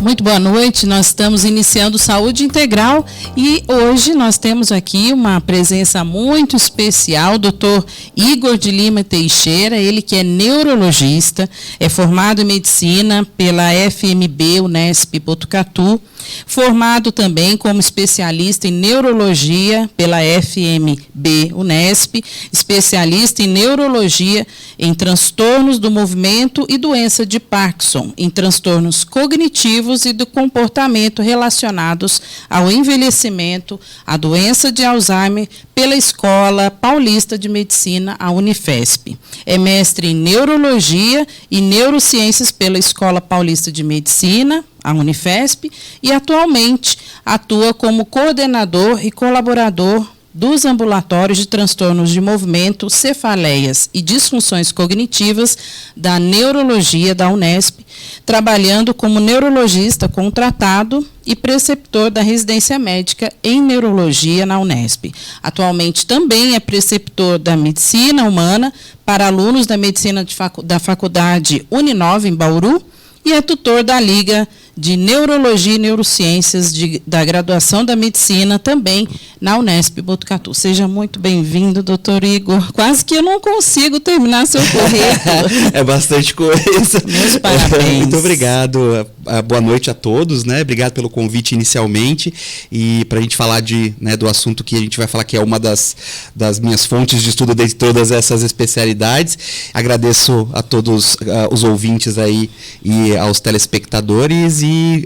Muito boa noite, nós estamos iniciando Saúde Integral e hoje nós temos aqui uma presença muito especial, Dr. Igor de Lima Teixeira, ele que é neurologista, é formado em medicina pela FMB Unesp Botucatu, formado também como especialista em neurologia pela FMB Unesp, especialista em neurologia em transtornos do movimento e doença de Parkinson, em transtornos cognitivos e do comportamento relacionados ao envelhecimento, à doença de Alzheimer, pela Escola Paulista de Medicina, a Unifesp. É mestre em Neurologia e Neurociências pela Escola Paulista de Medicina, a Unifesp, e atualmente atua como coordenador e colaborador dos ambulatórios de transtornos de movimento, cefaleias e disfunções cognitivas da neurologia da Unesp, trabalhando como neurologista contratado e preceptor da residência médica em neurologia na Unesp. Atualmente também é preceptor da medicina humana para alunos da medicina da faculdade Uninove, em Bauru, e é tutor da Liga de Neurologia e Neurociências da graduação da medicina também na Unesp Botucatu. Seja muito bem-vindo, doutor Igor. Quase que eu não consigo terminar seu currículo. É bastante coisa. Meus parabéns. Muito obrigado. Boa noite a todos, né? Obrigado pelo convite inicialmente. E para a gente falar do assunto que a gente vai falar, que é uma das minhas fontes de estudo de todas essas especialidades. Agradeço a todos os ouvintes aí e aos telespectadores e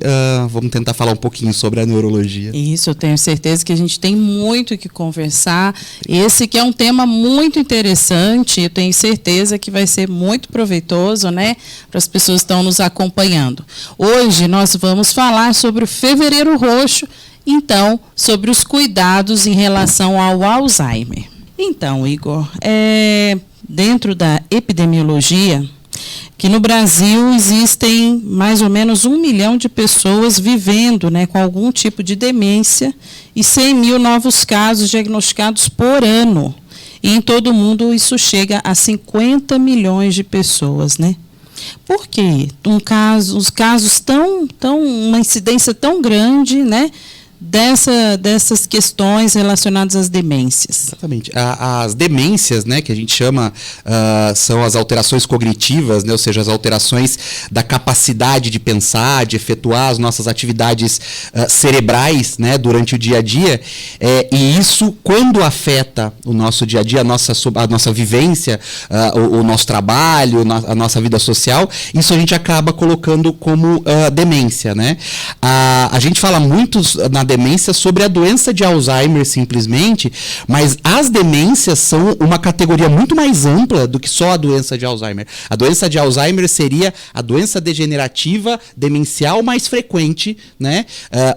vamos tentar falar um pouquinho sobre a neurologia. Isso, eu tenho certeza que a gente tem muito o que conversar. Esse que é um tema muito interessante, eu tenho certeza que vai ser muito proveitoso, né, para as pessoas que estão nos acompanhando. Hoje nós vamos falar sobre o Fevereiro Roxo, então, sobre os cuidados em relação ao Alzheimer. Então, Igor, dentro da epidemiologia, que no Brasil existem mais ou menos 1 milhão de pessoas vivendo, né, com algum tipo de demência e 100 mil novos casos diagnosticados por ano. E em todo o mundo isso chega a 50 milhões de pessoas, né? Por quê? Os casos uma incidência tão grande, né, dessas questões relacionadas às demências. Exatamente. As demências, né, que a gente chama, são as alterações cognitivas, né, ou seja, as alterações da capacidade de pensar, de efetuar as nossas atividades cerebrais, né, durante o dia a dia, e isso, quando afeta o nosso dia a dia, a nossa vivência, o nosso trabalho, a nossa vida social, isso a gente acaba colocando como demência, né? A gente fala muito na demência sobre a doença de Alzheimer simplesmente, mas as demências são uma categoria muito mais ampla do que só a doença de Alzheimer. A doença de Alzheimer seria a doença degenerativa demencial mais frequente, né?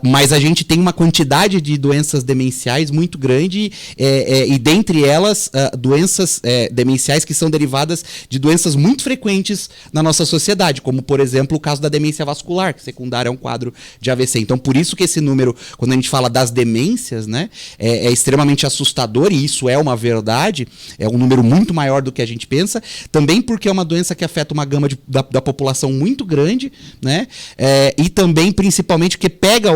Mas a gente tem uma quantidade de doenças demenciais muito grande e dentre elas doenças demenciais que são derivadas de doenças muito frequentes na nossa sociedade, como por exemplo o caso da demência vascular, que secundária é um quadro de AVC. Então por isso que esse número, quando a gente fala das demências, né, é extremamente assustador, e isso é uma verdade, é um número muito maior do que a gente pensa, também porque é uma doença que afeta uma gama da população muito grande, né, e também, principalmente, porque pega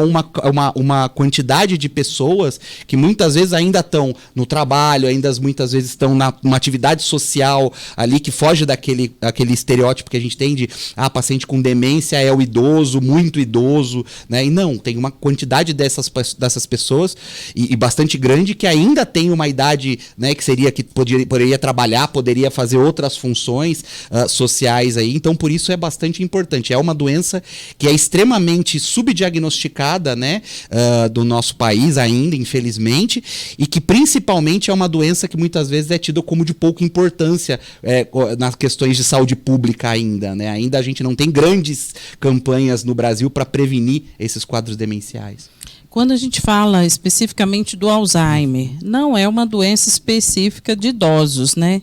uma quantidade de pessoas que muitas vezes ainda estão no trabalho, muitas vezes estão numa atividade social ali que foge daquele estereótipo que a gente tem de paciente com demência é o idoso, muito idoso, né, e não, tem uma quantidade dessas pessoas e bastante grande que ainda tem uma idade, né, que poderia trabalhar, poderia fazer outras funções sociais aí. Então por isso é bastante importante. É uma doença que é extremamente subdiagnosticada, né, do nosso país ainda, infelizmente, e que principalmente é uma doença que muitas vezes é tida como de pouca importância nas questões de saúde pública ainda, né? Ainda a gente não tem grandes campanhas no Brasil para prevenir esses quadros demenciais. Quando a gente fala especificamente do Alzheimer, não é uma doença específica de idosos, né?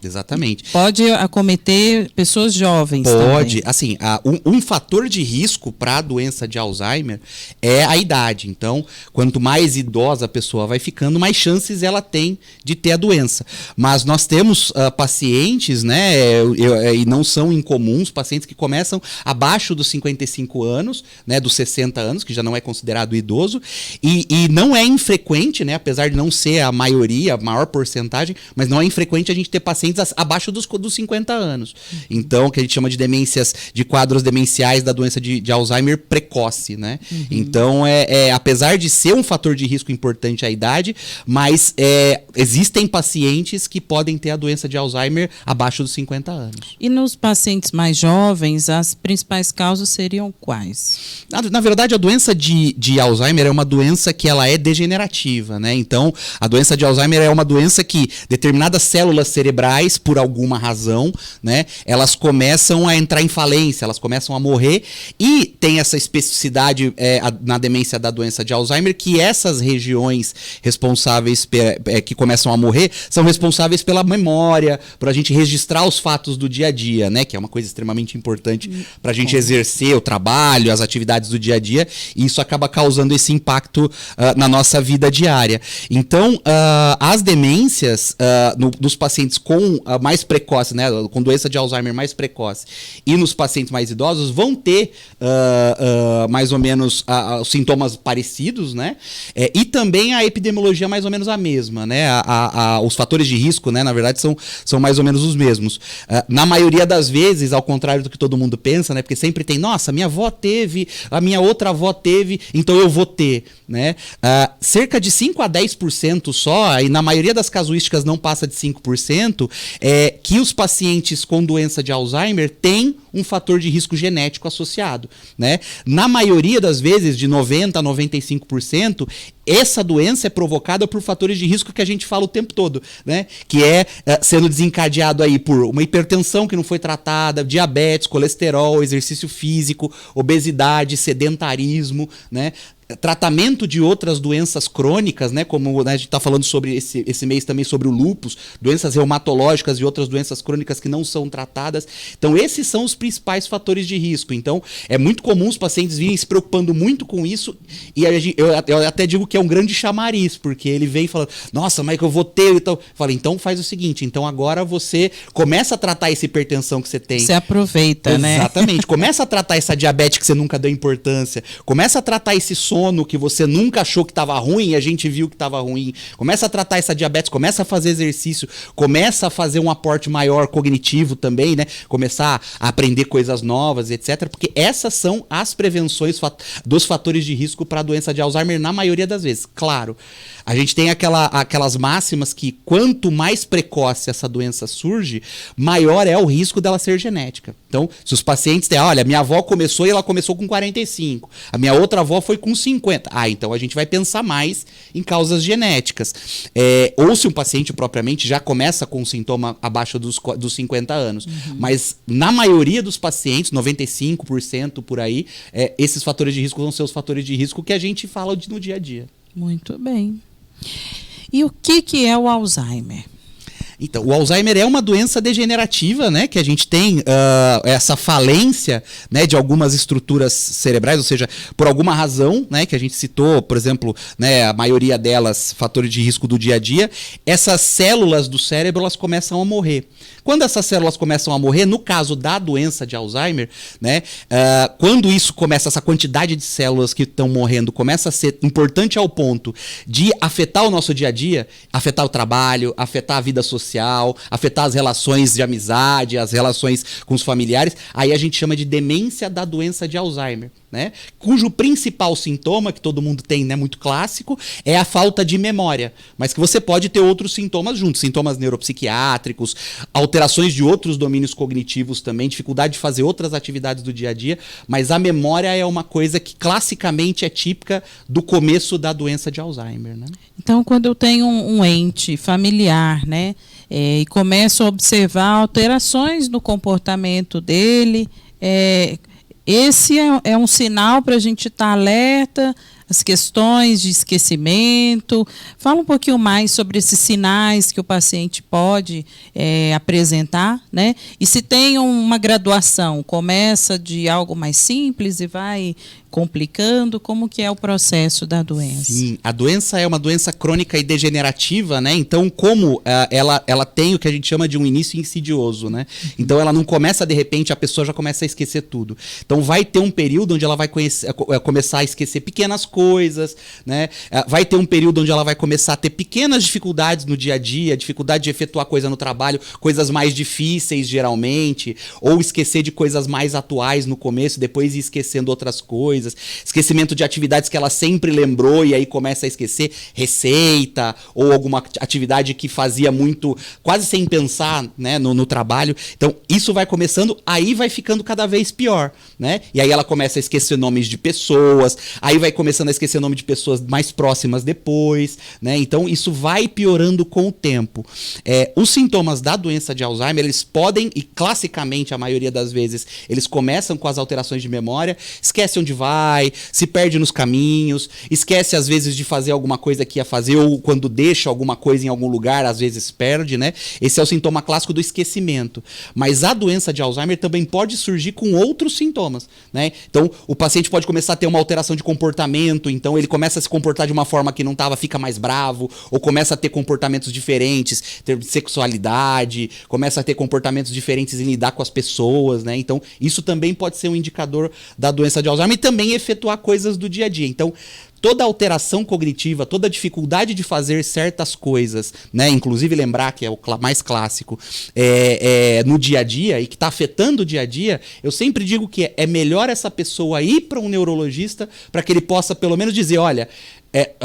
Exatamente. Pode acometer pessoas jovens Pode. também. Assim, um fator de risco para a doença de Alzheimer é a idade. Então, quanto mais idosa a pessoa vai ficando, mais chances ela tem de ter a doença. Mas nós temos pacientes, né, e não são incomuns, pacientes que começam abaixo dos 55 anos, né, dos 60 anos, que já não é considerado idoso, e não é infrequente, né, apesar de não ser a maioria, a maior porcentagem, mas não é infrequente a gente ter pacientes abaixo dos 50 anos. Então, que a gente chama de demências, de quadros demenciais da doença de Alzheimer precoce, né? Então, apesar de ser um fator de risco importante a idade, mas existem pacientes que podem ter a doença de Alzheimer abaixo dos 50 anos. E nos pacientes mais jovens, as principais causas seriam quais? Na verdade, a doença de Alzheimer é uma doença que ela é degenerativa, né? Então, a doença de Alzheimer é uma doença que determinadas células cerebrais, por alguma razão, né, elas começam a entrar em falência, elas começam a morrer, e tem essa especificidade na demência da doença de Alzheimer, que essas regiões responsáveis que começam a morrer são responsáveis pela memória, para a gente registrar os fatos do dia a dia, né, que é uma coisa extremamente importante para a gente exercer o trabalho, as atividades do dia a dia, e isso acaba causando esse impacto na nossa vida diária. Então, as demências nos pacientes com mais precoce, né, com doença de Alzheimer mais precoce, e nos pacientes mais idosos vão ter mais ou menos os sintomas parecidos, né, e também a epidemiologia mais ou menos a mesma, né, os fatores de risco, né, na verdade são mais ou menos os mesmos. Na maioria das vezes, ao contrário do que todo mundo pensa, né, porque sempre tem, nossa, minha avó teve, a minha outra avó teve, então eu vou ter, né? Cerca de 5 a 10% só, e na maioria das casuísticas não passa de 5%, que os pacientes com doença de Alzheimer têm um fator de risco genético associado, né? Na maioria das vezes, de 90% a 95%, essa doença é provocada por fatores de risco que a gente fala o tempo todo, né? Que sendo desencadeado aí por uma hipertensão que não foi tratada, diabetes, colesterol, exercício físico, obesidade, sedentarismo, né? Tratamento de outras doenças crônicas, né, como, né, a gente está falando sobre esse mês também sobre o lúpus, doenças reumatológicas e outras doenças crônicas que não são tratadas. Então, esses são os principais fatores de risco. Então, é muito comum os pacientes virem se preocupando muito com isso, e eu até digo que é um grande chamariz, porque ele vem falando, nossa, mas que eu vou ter, então, falei, então faz o seguinte, então agora você começa a tratar essa hipertensão que você tem. Você aproveita, né? Exatamente. Começa a tratar essa diabetes que você nunca deu importância, começa a tratar esse sono que você nunca achou que estava ruim e a gente viu que estava ruim. Começa a tratar essa diabetes, começa a fazer exercício, começa a fazer um aporte maior cognitivo também, né? Começar a aprender coisas novas, etc. Porque essas são as prevenções dos fatores de risco para a doença de Alzheimer na maioria das vezes. Claro, a gente tem aquelas máximas que quanto mais precoce essa doença surge, maior é o risco dela ser genética. Então, se os pacientes têm, olha, minha avó começou e ela começou com 45, a minha outra avó foi com 50. Então a gente vai pensar mais em causas genéticas. Ou se um paciente propriamente já começa com um sintoma abaixo dos 50 anos. Mas na maioria dos pacientes, 95% por aí, esses fatores de risco vão ser os fatores de risco que a gente fala no dia a dia. Muito bem. E o que é o Alzheimer? Então, o Alzheimer é uma doença degenerativa, né, que a gente tem essa falência, né, de algumas estruturas cerebrais, ou seja, por alguma razão, né, que a gente citou, por exemplo, né, a maioria delas, fatores de risco do dia a dia, essas células do cérebro elas começam a morrer. Quando essas células começam a morrer, no caso da doença de Alzheimer, né, quando isso começa, essa quantidade de células que estão morrendo começa a ser importante ao ponto de afetar o nosso dia a dia, afetar o trabalho, afetar a vida social, afetar as relações de amizade, as relações com os familiares, aí a gente chama de demência da doença de Alzheimer, né? Cujo principal sintoma, que todo mundo tem, né, muito clássico, é a falta de memória, mas que você pode ter outros sintomas juntos, sintomas neuropsiquiátricos, alterações de outros domínios cognitivos também, dificuldade de fazer outras atividades do dia a dia, mas a memória é uma coisa que classicamente é típica do começo da doença de Alzheimer, né? Então, quando eu tenho um ente familiar, né, e começo a observar alterações no comportamento dele, esse é um sinal para a gente estar alerta, as questões de esquecimento. Fala um pouquinho mais sobre esses sinais que o paciente pode apresentar, né? E se tem uma graduação, começa de algo mais simples e vai complicando, como que é o processo da doença? Sim, a doença é uma doença crônica e degenerativa, né? Então, como ela tem o que a gente chama de um início insidioso, né? Então, ela não começa, de repente, a pessoa já começa a esquecer tudo. Então, vai ter um período onde ela vai começar a esquecer pequenas coisas, né? Vai ter um período onde ela vai começar a ter pequenas dificuldades no dia a dia, dificuldade de efetuar coisa no trabalho, coisas mais difíceis, geralmente, ou esquecer de coisas mais atuais no começo, depois ir esquecendo outras coisas. Esquecimento de atividades que ela sempre lembrou e aí começa a esquecer, receita ou alguma atividade que fazia muito, quase sem pensar, né, no trabalho. Então, isso vai começando, aí vai ficando cada vez pior, né? E aí ela começa a esquecer nomes de pessoas, aí vai começando a esquecer o nome de pessoas mais próximas depois, né? Então, isso vai piorando com o tempo. Os sintomas da doença de Alzheimer, eles podem, e classicamente, a maioria das vezes, eles começam com as alterações de memória, esquece onde vai, se perde nos caminhos, esquece às vezes de fazer alguma coisa que ia fazer, ou quando deixa alguma coisa em algum lugar, às vezes perde, né? Esse é o sintoma clássico do esquecimento. Mas a doença de Alzheimer também pode surgir com outros sintomas, né? Então, o paciente pode começar a ter uma alteração de comportamento, então ele começa a se comportar de uma forma que não estava, fica mais bravo, ou começa a ter comportamentos diferentes, ter sexualidade, começa a ter comportamentos diferentes em lidar com as pessoas, né? Então, isso também pode ser um indicador da doença de Alzheimer e também efetuar coisas do dia a dia. Então, toda alteração cognitiva, toda dificuldade de fazer certas coisas, né, inclusive lembrar que é o mais clássico, no dia a dia e que está afetando o dia a dia, eu sempre digo que é melhor essa pessoa ir para um neurologista para que ele possa pelo menos dizer, olha,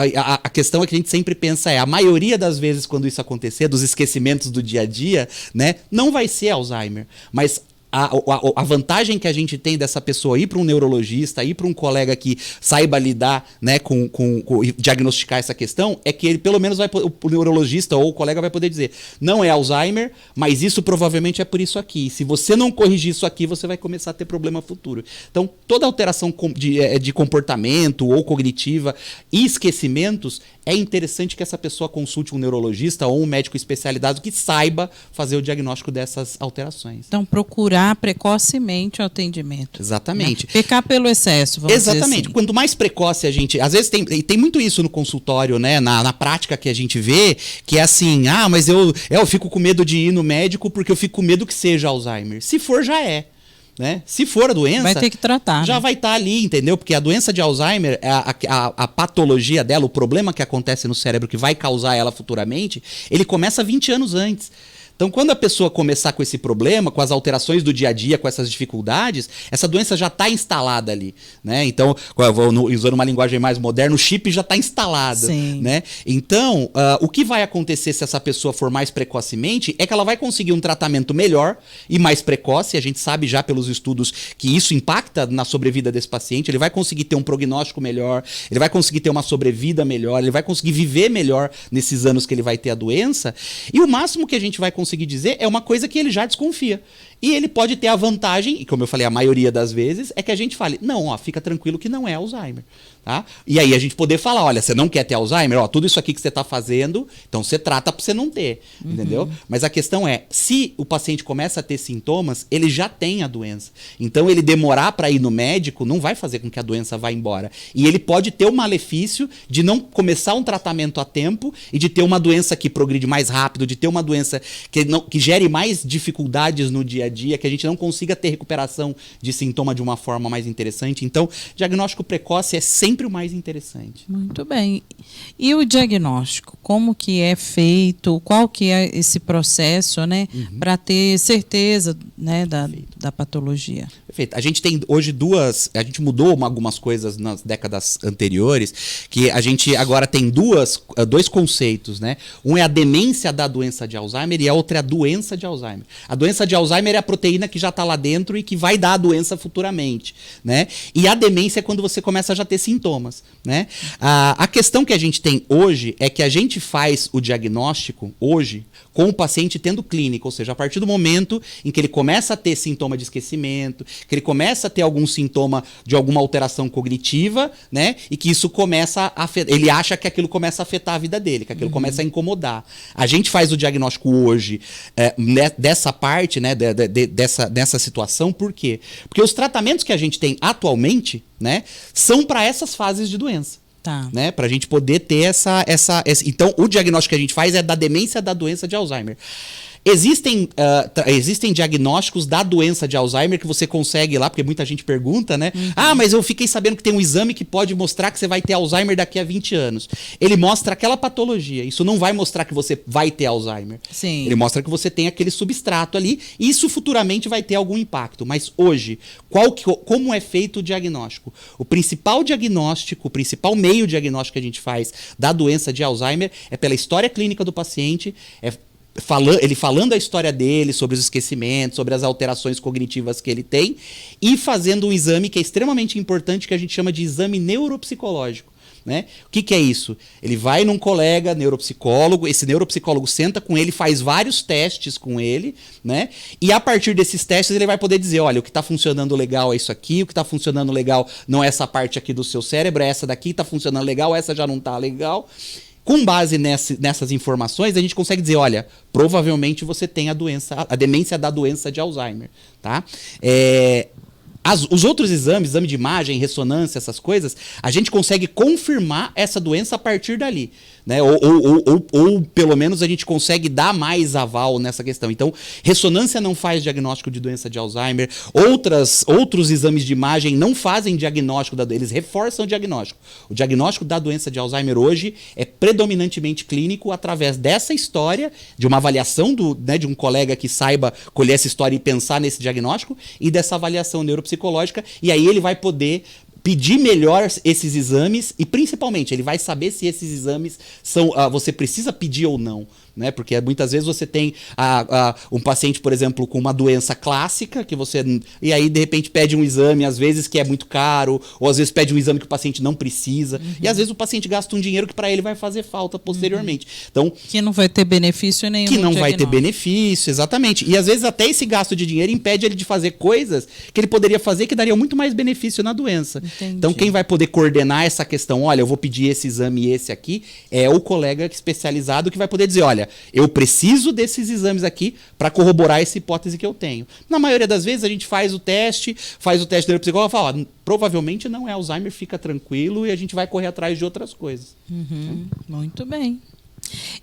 a questão é que a gente sempre pensa a maioria das vezes quando isso acontecer, dos esquecimentos do dia a dia, né, não vai ser Alzheimer, mas a vantagem que a gente tem dessa pessoa ir para um neurologista, ir para um colega que saiba lidar, né, com diagnosticar essa questão, é que ele pelo menos o neurologista ou o colega vai poder dizer, não é Alzheimer, mas isso provavelmente é por isso aqui. Se você não corrigir isso aqui, você vai começar a ter problema futuro. Então, toda alteração de comportamento ou cognitiva e esquecimentos, é interessante que essa pessoa consulte um neurologista ou um médico especializado que saiba fazer o diagnóstico dessas alterações. Então, procurar precocemente o atendimento. Exatamente. Né? Pecar pelo excesso, vamos dizer Exatamente. assim. Quanto mais precoce a gente... Às vezes tem muito isso no consultório, né? Na prática que a gente vê, que é assim, mas eu fico com medo de ir no médico porque eu fico com medo que seja Alzheimer. Se for, já é. Né? Se for a doença, vai ter que tratar, já vai estar ali, entendeu? Porque a doença de Alzheimer, a patologia dela, o problema que acontece no cérebro que vai causar ela futuramente, ele começa 20 anos antes. Então, quando a pessoa começar com esse problema, com as alterações do dia a dia, com essas dificuldades, essa doença já está instalada ali, né? Então, usando uma linguagem mais moderna, o chip já está instalado, Sim. né? Então, o que vai acontecer se essa pessoa for mais precocemente é que ela vai conseguir um tratamento melhor e mais precoce. A gente sabe já pelos estudos que isso impacta na sobrevida desse paciente. Ele vai conseguir ter um prognóstico melhor, ele vai conseguir ter uma sobrevida melhor, ele vai conseguir viver melhor nesses anos que ele vai ter a doença. E o máximo que a gente vai conseguir dizer é uma coisa que ele já desconfia. E ele pode ter a vantagem, e como eu falei, a maioria das vezes, é que a gente fale, não, fica tranquilo que não é Alzheimer. Tá? E aí a gente poder falar, olha, você não quer ter Alzheimer? Tudo isso aqui que você está fazendo, então você trata para você não ter, entendeu? Mas a questão é, se o paciente começa a ter sintomas, ele já tem a doença. Então ele demorar para ir no médico não vai fazer com que a doença vá embora. E ele pode ter o malefício de não começar um tratamento a tempo e de ter uma doença que progride mais rápido, de ter uma doença que gere mais dificuldades no dia a dia, que a gente não consiga ter recuperação de sintoma de uma forma mais interessante. Então, diagnóstico precoce é sempre o mais interessante. Muito bem. E o diagnóstico? Como que é feito? Qual que é esse processo, né? Para ter certeza, né, da patologia? Perfeito. A gente tem hoje a gente mudou algumas coisas nas décadas anteriores, que a gente agora tem dois conceitos, né? Um é a demência da doença de Alzheimer e outra é a doença de Alzheimer. A doença de Alzheimer é a proteína que já está lá dentro e que vai dar a doença futuramente, né? E a demência é quando você começa a já ter sintomas, né? A questão que a gente tem hoje é que a gente faz o diagnóstico hoje com o paciente tendo clínica, ou seja, a partir do momento em que ele começa a ter sintoma de esquecimento, que ele começa a ter algum sintoma de alguma alteração cognitiva, né? E que isso começa a afetar, ele acha que aquilo começa a afetar a vida dele, que aquilo começa a incomodar. A gente faz o diagnóstico hoje dessa parte, né? Dessa situação, por quê? Porque os tratamentos que a gente tem atualmente, né? São para essas fases de doença. Tá. Né, para a gente poder ter essa. Então, o diagnóstico que a gente faz é da demência da doença de Alzheimer. Existem diagnósticos da doença de Alzheimer que você consegue ir lá, porque muita gente pergunta, né? Ah, mas eu fiquei sabendo que tem um exame que pode mostrar que você vai ter Alzheimer daqui a 20 anos. Ele mostra aquela patologia. Isso não vai mostrar que você vai ter Alzheimer. Sim. Ele mostra que você tem aquele substrato ali. E isso futuramente vai ter algum impacto. Mas hoje, como é feito o diagnóstico? O principal diagnóstico, o principal meio diagnóstico que a gente faz da doença de Alzheimer é pela história clínica do paciente, ele falando a história dele, sobre os esquecimentos, sobre as alterações cognitivas que ele tem, e fazendo um exame que é extremamente importante, que a gente chama de exame neuropsicológico. Né? O que é isso? Ele vai num colega neuropsicólogo, esse neuropsicólogo senta com ele, faz vários testes com ele, né? E a partir desses testes ele vai poder dizer, olha, o que está funcionando legal é isso aqui, o que está funcionando legal não é essa parte aqui do seu cérebro, é essa daqui, está funcionando legal, essa já não está legal. Com base nessas informações, a gente consegue dizer, olha, provavelmente você tem a demência da doença de Alzheimer, tá? Os outros exames, exame de imagem, ressonância, essas coisas, a gente consegue confirmar essa doença a partir dali, né? Ou pelo menos a gente consegue dar mais aval nessa questão. Então, ressonância não faz diagnóstico de doença de Alzheimer, outros exames de imagem não fazem diagnóstico eles reforçam o diagnóstico. O diagnóstico da doença de Alzheimer hoje é predominantemente clínico através dessa história, de uma avaliação de um colega que saiba colher essa história e pensar nesse diagnóstico, e dessa avaliação neuropsicológica, e aí ele vai poder pedir melhor esses exames e, principalmente, ele vai saber se esses exames você precisa pedir ou não. Né? Porque muitas vezes você tem um paciente, por exemplo, com uma doença clássica, e aí de repente pede um exame, às vezes que é muito caro, ou às vezes pede um exame que o paciente não precisa, e às vezes o paciente gasta um dinheiro que para ele vai fazer falta posteriormente. Então, que não vai ter benefício nenhum. Que não vai ter benefício, exatamente. E às vezes até esse gasto de dinheiro impede ele de fazer coisas que ele poderia fazer que dariam muito mais benefício na doença. Entendi. Então quem vai poder coordenar essa questão, olha, eu vou pedir esse exame e esse aqui, é o colega especializado que vai poder dizer, olha, eu preciso desses exames aqui para corroborar essa hipótese que eu tenho. Na maioria das vezes a gente faz o teste do neuropsicólogo e fala, ó, provavelmente não é Alzheimer, fica tranquilo, e a gente vai correr atrás de outras coisas. Muito bem.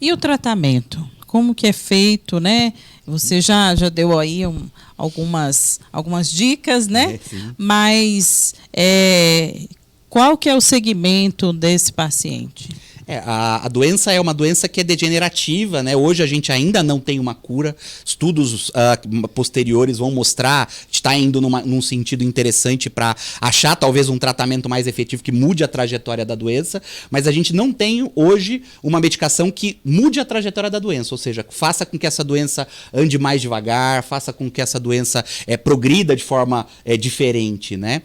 E o tratamento? Como que é feito, né? Você já deu aí algumas dicas, né? Mas qual que é o segmento desse paciente? A doença é uma doença que é degenerativa, né? Hoje a gente ainda não tem uma cura. Estudos posteriores vão mostrar, está indo num sentido interessante para achar talvez um tratamento mais efetivo que mude a trajetória da doença, mas a gente não tem hoje uma medicação que mude a trajetória da doença, ou seja, faça com que essa doença ande mais devagar, faça com que essa doença progrida de forma diferente, né?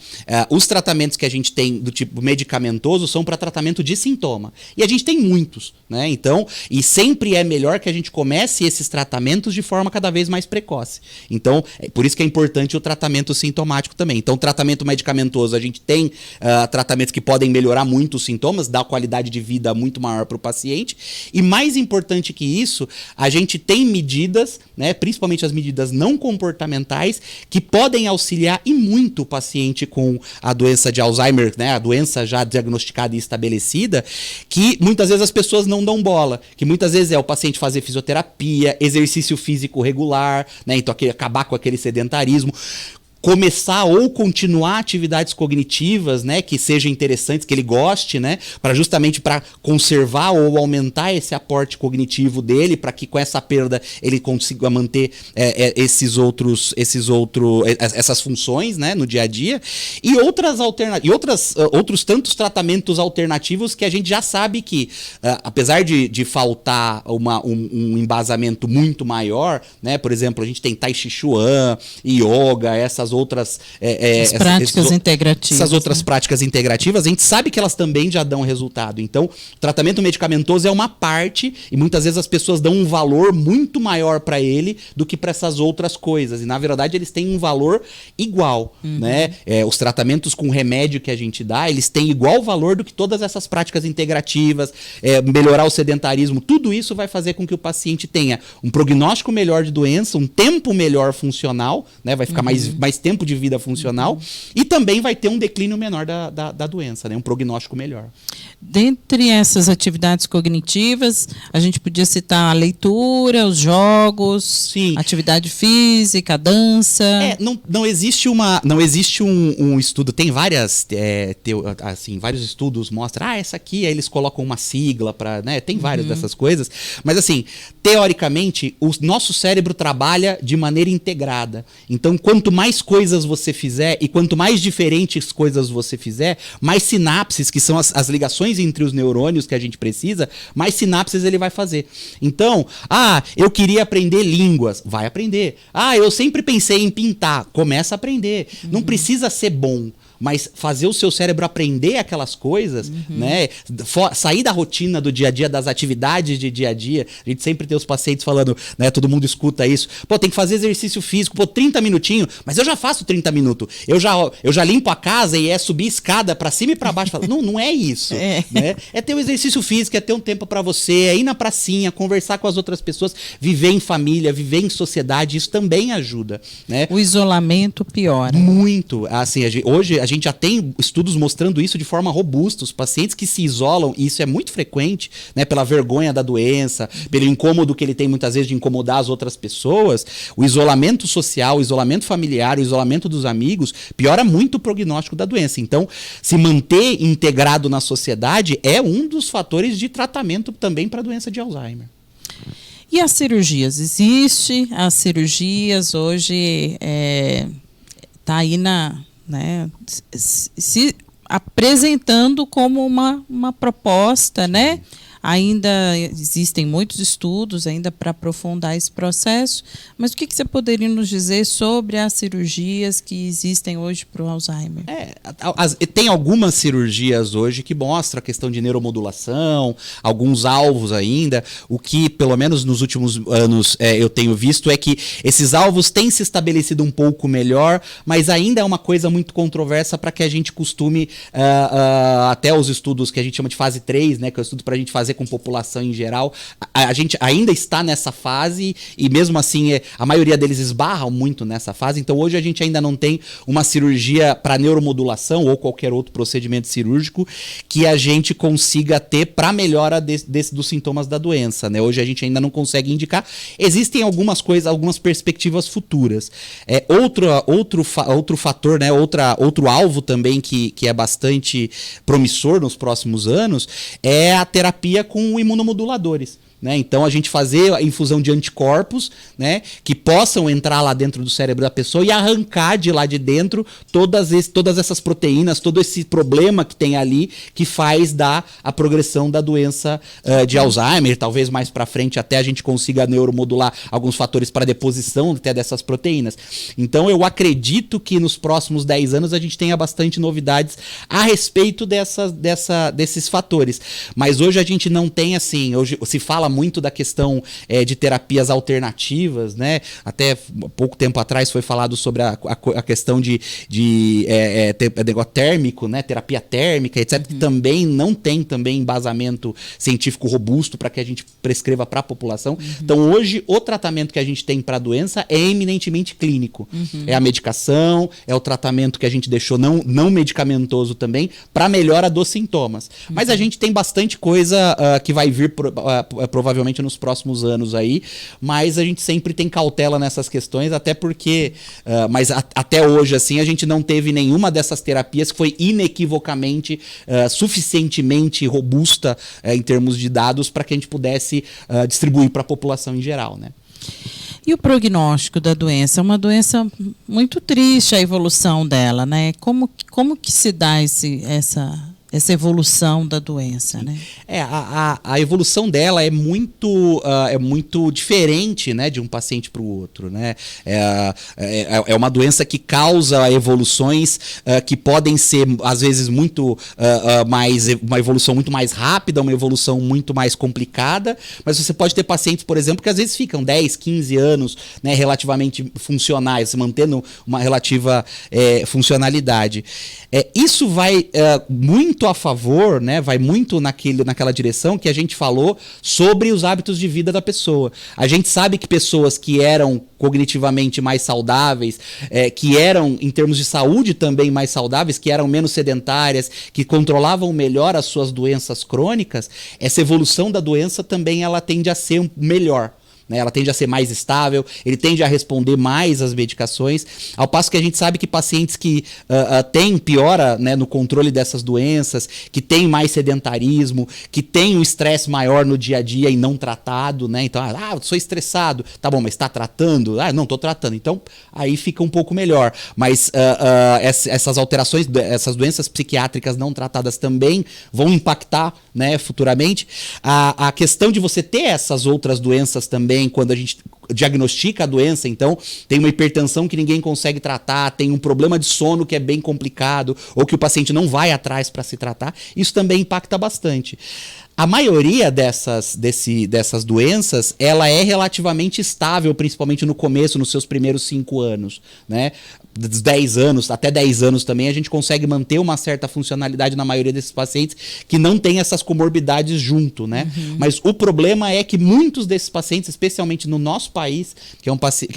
Os tratamentos que a gente tem do tipo medicamentoso são para tratamento de sintoma. E a gente tem muitos, né? Então, e sempre é melhor que a gente comece esses tratamentos de forma cada vez mais precoce. Então, por isso que é importante o tratamento sintomático também. Então, tratamento medicamentoso, a gente tem tratamentos que podem melhorar muito os sintomas, dar qualidade de vida muito maior para o paciente. E mais importante que isso, a gente tem medidas, né, principalmente as medidas não comportamentais, que podem auxiliar e muito o paciente com a doença de Alzheimer, né, a doença já diagnosticada e estabelecida, que muitas vezes as pessoas não dão bola, que muitas vezes é o paciente fazer fisioterapia, exercício físico regular, né? Então acabar com aquele sedentarismo. começar ou continuar atividades cognitivas, né, que sejam interessantes, que ele goste, né, para justamente para conservar ou aumentar esse aporte cognitivo dele, para que com essa perda ele consiga manter essas funções, né, no dia a dia, e outros tantos tratamentos alternativos que a gente já sabe que, apesar de faltar um embasamento muito maior, né, por exemplo, a gente tem Tai Chi Chuan, Yoga, essas outras práticas integrativas. Essas outras práticas integrativas, a gente sabe que elas também já dão resultado. Então, o tratamento medicamentoso é uma parte e muitas vezes as pessoas dão um valor muito maior para ele do que para essas outras coisas. E, na verdade, eles têm um valor igual. Né? Os tratamentos com remédio que a gente dá, eles têm igual valor do que todas essas práticas integrativas, melhorar o sedentarismo. Tudo isso vai fazer com que o paciente tenha um prognóstico melhor de doença, um tempo melhor funcional, né? Vai ficar mais tempo de vida funcional e também vai ter um declínio menor da doença, né? Um prognóstico melhor. Dentre essas atividades cognitivas, a gente podia citar a leitura, os jogos, sim, atividade física, a dança. Não existe um estudo, tem vários estudos mostram, essa aqui, aí eles colocam uma sigla para, né? Tem várias dessas coisas, mas assim, teoricamente, o nosso cérebro trabalha de maneira integrada. Então, quanto mais coisas você fizer e quanto mais diferentes coisas você fizer, mais sinapses, que são as ligações entre os neurônios que a gente precisa, mais sinapses ele vai fazer. Então, eu queria aprender línguas, vai aprender. Eu sempre pensei em pintar, começa a aprender. Não precisa ser bom, mas fazer o seu cérebro aprender aquelas coisas, né? Sair da rotina do dia a dia, das atividades de dia a dia. A gente sempre tem os pacientes falando, né? Todo mundo escuta isso. Tem que fazer exercício físico, 30 minutinhos, mas eu já faço 30 minutos. Eu já limpo a casa e subir escada para cima e para baixo. Não é isso. Né? É ter um exercício físico, é ter um tempo para você, é ir na pracinha, conversar com as outras pessoas, viver em família, viver em sociedade, isso também ajuda. Né? O isolamento piora. Muito. Assim, hoje a gente já tem estudos mostrando isso de forma robusta. Os pacientes que se isolam, e isso é muito frequente, né, pela vergonha da doença, pelo incômodo que ele tem muitas vezes de incomodar as outras pessoas, o isolamento social, o isolamento familiar, o isolamento dos amigos, piora muito o prognóstico da doença. Então, se manter integrado na sociedade é um dos fatores de tratamento também para a doença de Alzheimer. E as cirurgias? Existe as cirurgias hoje, está aí né, se apresentando como uma proposta, né? Ainda existem muitos estudos ainda para aprofundar esse processo, mas o que você poderia nos dizer sobre as cirurgias que existem hoje para o Alzheimer? Tem algumas cirurgias hoje que mostram a questão de neuromodulação, alguns alvos ainda. O que, pelo menos nos últimos anos, eu tenho visto é que esses alvos têm se estabelecido um pouco melhor, mas ainda é uma coisa muito controversa para que a gente costume, até os estudos que a gente chama de fase 3, né, que é o estudo para a gente fazer com população em geral, a gente ainda está nessa fase e mesmo assim a maioria deles esbarram muito nessa fase. Então hoje a gente ainda não tem uma cirurgia para neuromodulação ou qualquer outro procedimento cirúrgico que a gente consiga ter para melhora dos sintomas da doença, né? Hoje a gente ainda não consegue indicar. Existem algumas coisas, algumas perspectivas futuras. Outro fator, né? Outro alvo também que é bastante promissor nos próximos anos é a terapia com imunomoduladores. Né? Então, a gente fazer a infusão de anticorpos, né, que possam entrar lá dentro do cérebro da pessoa e arrancar de lá de dentro todas essas proteínas, todo esse problema que tem ali que faz dar a progressão da doença de Alzheimer. Talvez mais para frente até a gente consiga neuromodular alguns fatores para deposição até dessas proteínas. Então, eu acredito que nos próximos 10 anos a gente tenha bastante novidades a respeito desses fatores. Mas hoje a gente não tem assim, hoje se fala muito da questão de terapias alternativas, né? Até pouco tempo atrás foi falado sobre a questão de negócio térmico, né? Terapia térmica, etc., que também não tem também embasamento científico robusto para que a gente prescreva para a população. Então, hoje, o tratamento que a gente tem para a doença é eminentemente clínico. É a medicação, é o tratamento que a gente deixou não medicamentoso também para melhora dos sintomas. Mas a gente tem bastante coisa que vai vir provavelmente nos próximos anos aí, mas a gente sempre tem cautela nessas questões, até porque, mas até hoje, assim, a gente não teve nenhuma dessas terapias que foi inequivocamente, suficientemente robusta em termos de dados para que a gente pudesse distribuir para a população em geral, né? E o prognóstico da doença? É uma doença muito triste, a evolução dela, né? Como que se dá essa evolução da doença, né? A evolução dela é muito diferente, né, de um paciente para o outro, né? É uma doença que causa evoluções que podem ser, às vezes, uma evolução muito mais rápida, uma evolução muito mais complicada, mas você pode ter pacientes, por exemplo, que às vezes ficam 10, 15 anos, né, relativamente funcionais, mantendo uma relativa funcionalidade. Isso vai muito a favor, né, vai muito naquela direção que a gente falou sobre os hábitos de vida da pessoa. A gente sabe que pessoas que eram cognitivamente mais saudáveis, que eram, em termos de saúde, também mais saudáveis, que eram menos sedentárias, que controlavam melhor as suas doenças crônicas, essa evolução da doença também ela tende a ser melhor. Ela tende a ser mais estável, ele tende a responder mais às medicações, ao passo que a gente sabe que pacientes que têm piora, né, no controle dessas doenças, que têm mais sedentarismo, que têm um estresse maior no dia a dia e não tratado, né? Então, eu sou estressado, tá bom, mas está tratando? Não, estou tratando. Então, aí fica um pouco melhor. Mas essas alterações, essas doenças psiquiátricas não tratadas também vão impactar, né, futuramente. A questão de você ter essas outras doenças também, quando a gente diagnostica a doença, então tem uma hipertensão que ninguém consegue tratar, tem um problema de sono que é bem complicado, ou que o paciente não vai atrás para se tratar, isso também impacta bastante. A maioria dessas doenças, ela é relativamente estável, principalmente no começo, nos seus primeiros 5 anos, né? Dos 10 anos, até 10 anos também, a gente consegue manter uma certa funcionalidade na maioria desses pacientes que não tem essas comorbidades junto, né? Uhum. Mas o problema é que muitos desses pacientes, especialmente no nosso país, que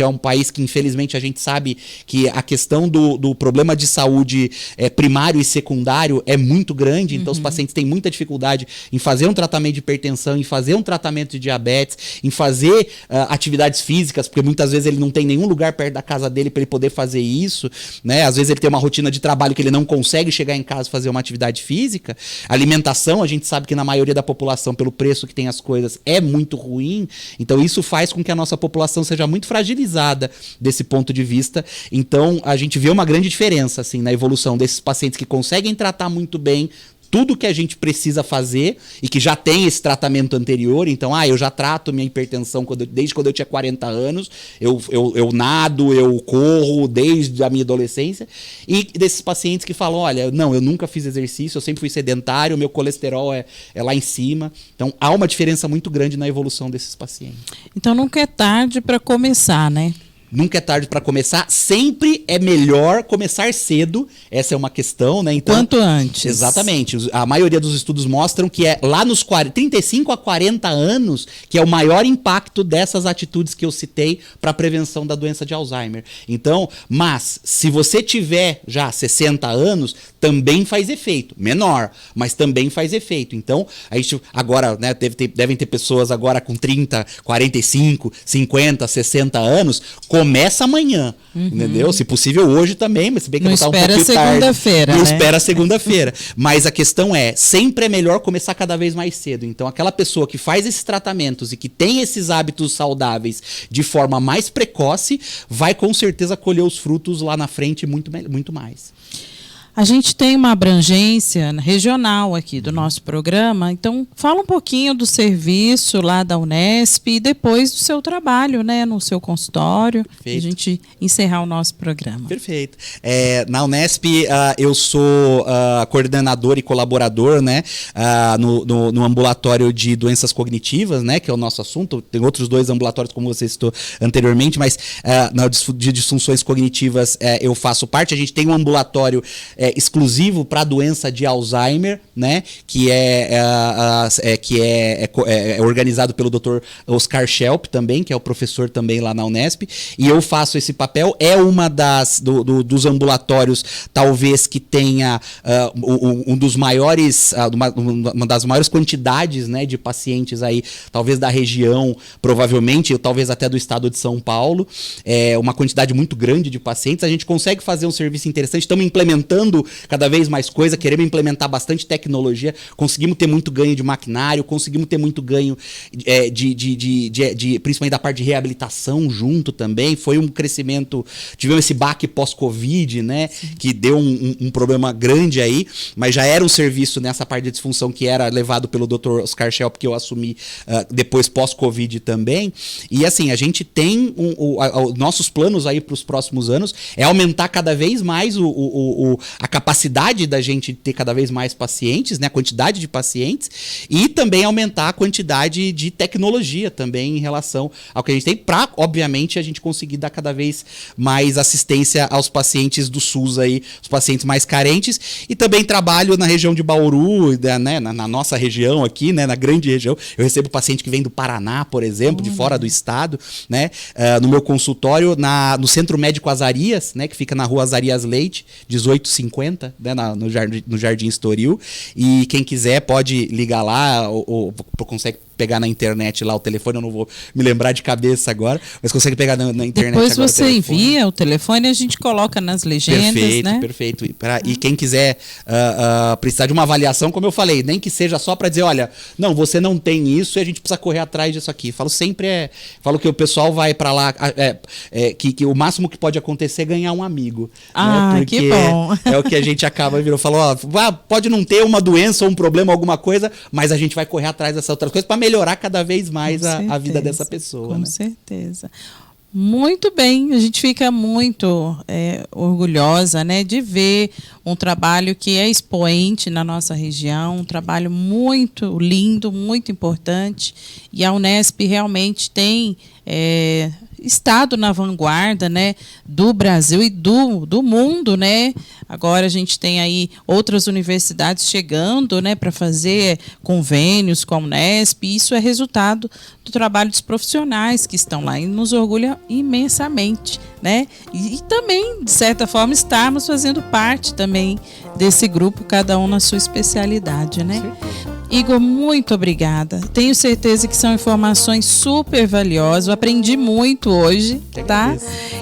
é um país que infelizmente a gente sabe que a questão do problema de saúde primário e secundário é muito grande, então os pacientes têm muita dificuldade em fazer um tratamento de hipertensão, em fazer um tratamento de diabetes, em fazer atividades físicas, porque muitas vezes ele não tem nenhum lugar perto da casa dele para ele poder fazer isso, né? Às vezes ele tem uma rotina de trabalho que ele não consegue chegar em casa e fazer uma atividade física. Alimentação, a gente sabe que na maioria da população, pelo preço que tem as coisas, é muito ruim, então isso faz com que a nossa população seja muito fragilizada desse ponto de vista. Então a gente vê uma grande diferença assim, na evolução desses pacientes que conseguem tratar muito bem tudo que a gente precisa fazer e que já tem esse tratamento anterior. Então, eu já trato minha hipertensão desde quando eu tinha 40 anos, eu nado, eu corro desde a minha adolescência. E desses pacientes que falam, olha, não, eu nunca fiz exercício, eu sempre fui sedentário, meu colesterol é lá em cima. Então, há uma diferença muito grande na evolução desses pacientes. Então, nunca é tarde para começar, né? Nunca é tarde para começar, sempre é melhor começar cedo, essa é uma questão, né? Então, quanto antes. Exatamente, a maioria dos estudos mostram que é lá nos 35 a 40 anos que é o maior impacto dessas atitudes que eu citei para a prevenção da doença de Alzheimer. Então, mas se você tiver já 60 anos, também faz efeito, menor, mas também faz efeito. Então, a gente agora, né, devem ter pessoas agora com 30, 45, 50, 60 anos, começa amanhã, entendeu? Se possível hoje também, mas se bem que não tá um espera pouquinho tarde. Segunda-feira, não né? espera segunda-feira. Mas a questão é, sempre é melhor começar cada vez mais cedo. Então, aquela pessoa que faz esses tratamentos e que tem esses hábitos saudáveis de forma mais precoce, vai com certeza colher os frutos lá na frente muito, muito mais. A gente tem uma abrangência regional aqui do nosso programa, então fala um pouquinho do serviço lá da Unesp e depois do seu trabalho, né, no seu consultório, para a gente encerrar o nosso programa. Perfeito. Na Unesp, eu sou coordenador e colaborador, né, no ambulatório de doenças cognitivas, né, que é o nosso assunto. Tem outros 2 ambulatórios, como você citou anteriormente, mas de disfunções cognitivas eu faço parte. A gente tem um ambulatório exclusivo para a doença de Alzheimer, né? Que é organizado pelo Dr. Oscar Schelp também, que é o professor também lá na Unesp, e eu faço esse papel. É uma dos ambulatórios, talvez, que tenha um dos maiores, uma das maiores quantidades, né, de pacientes aí, talvez da região, provavelmente, ou talvez até do estado de São Paulo. É uma quantidade muito grande de pacientes. A gente consegue fazer um serviço interessante, estamos implementando cada vez mais coisa, queremos implementar bastante tecnologia, conseguimos ter muito ganho de maquinário, conseguimos ter muito ganho principalmente da parte de reabilitação junto também. Foi um crescimento, tivemos esse baque pós-Covid, né? Sim. Que deu um problema grande aí, mas já era um serviço nessa parte de disfunção que era levado pelo Dr. Oscar Schelp, que eu assumi depois pós-Covid também. E assim, a gente tem nossos planos aí para os próximos anos é aumentar cada vez mais a capacidade da gente ter cada vez mais pacientes, né? A quantidade de pacientes, e também aumentar a quantidade de tecnologia também em relação ao que a gente tem, para, obviamente, a gente conseguir dar cada vez mais assistência aos pacientes do SUS aí, os pacientes mais carentes. E também trabalho na região de Bauru, né, na nossa região aqui, né, na grande região. Eu recebo paciente que vem do Paraná, por exemplo, de fora do estado, né, no meu consultório, no Centro Médico Azarias, né, que fica na rua Azarias Leite, 1850, né, no Jardim Estoril. E quem quiser pode ligar lá ou consegue pegar na internet lá o telefone, eu não vou me lembrar de cabeça agora, mas consegue pegar na internet. Depois agora você envia o telefone e a gente coloca nas legendas, perfeito, né? Perfeito. E quem quiser precisar de uma avaliação, como eu falei, nem que seja só para dizer, olha, não, você não tem isso e a gente precisa correr atrás disso aqui. Falo que o pessoal vai para lá, que o máximo que pode acontecer é ganhar um amigo. Ah, né? Porque que bom. É o que a gente acaba virando. Falou, pode não ter uma doença ou um problema, alguma coisa, mas a gente vai correr atrás dessas outras coisas para melhorar cada vez mais a vida dessa pessoa. Com certeza. Muito bem, a gente fica muito orgulhosa, né, de ver um trabalho que é expoente na nossa região, um trabalho muito lindo, muito importante, e a Unesp realmente tem estado na vanguarda, né, do Brasil e do mundo, né? Agora a gente tem aí outras universidades chegando, né, para fazer convênios com a Unesp, e isso é resultado do trabalho dos profissionais que estão lá, e nos orgulha imensamente, né? E também, de certa forma, estarmos fazendo parte também desse grupo, cada um na sua especialidade, né? Sim. Igor, muito obrigada. Tenho certeza que são informações super valiosas. Eu aprendi muito hoje, tá?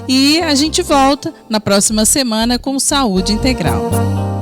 E a gente volta na próxima semana com Saúde Integral.